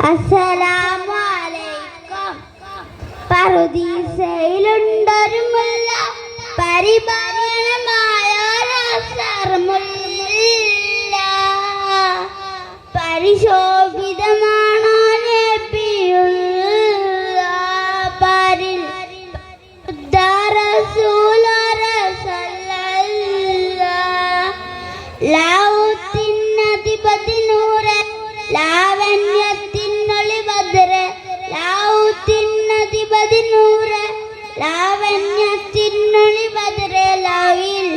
അസ്സലാമു അലൈക്കും. പറുദീസയിലുണ്ടൊരു മുല്ല, പരിപാലനമായൊരസർമുല്ല. പരിശോഭിതമാണോ നബിയുള്ള പരിൽ ലാവുത്തിന്നതിപതിനൂറ് ലാവണ്യത്തിനൊളി ബദറ് ലാവണ്യത്തിനൊളി ബദറ് ലാവിൽ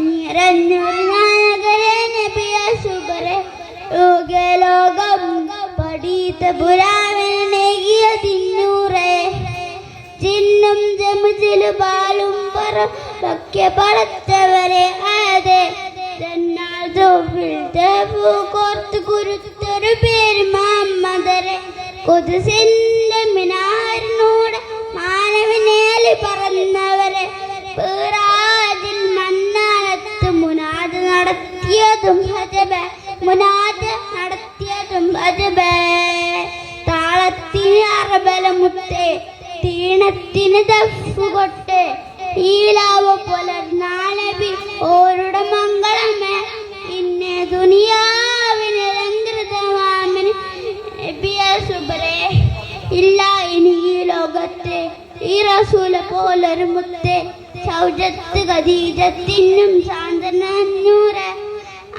നിറഞ്ഞൊരു നായകരെ നബിയ സുബരെ ലോകം പഠിത്ത പുരാവനെകിയ തിന്നൂറെ ചിന്നും ജമുജില് പാലും പറക്കെ പടച്ചവരെ അതെ കോർത്ത് കുരുത്തൊരു പേര് മുഹമ്മദരെ കുദ്സിന്റെ മിനാരിനൂടെ മാനവനേലി പറന്നവരെ പിറാജിൽ മന്നാനത്ത് മുനാദ് നടത്തിയതും ഹജബേ താളത്തിന് അറബലമുട്ടേ തീണത്തിന് ദഫ്ഫുകൊട്ടെ ഈലാവ് പുലർനാളബി ഓരുടെ മംഗളമേ ഇന്നെ ദുനിയാവിന് അലങ്കൃതമാമിന് നബിയ സുബരെ ഇല്ല ഇനി ഈ ലോകത്തെ ഈ റസൂല പോലൊരു മുത്തെ സൗജത്ത് ഖദീജത്തിനും സാന്ത്വനൂറെ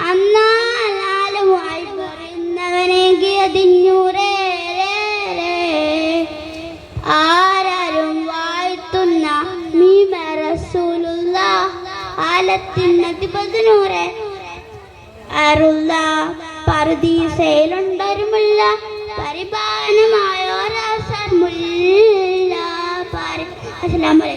അന്നാലുമായി പറയുന്നവനെങ്കിൽ അതിഞ്ഞൂറേ ആരാരും വാഴ്ത്തുന്ന മീമ റസൂലുള്ള ആലത്തിനതിപതിനൂറെ അരുള്ള പറുദീസയിലുണ്ടൊരുമുള്ള പരിപാലനമായൊരസർമുല്ല. അസ്സലാമു അലൈക്കും.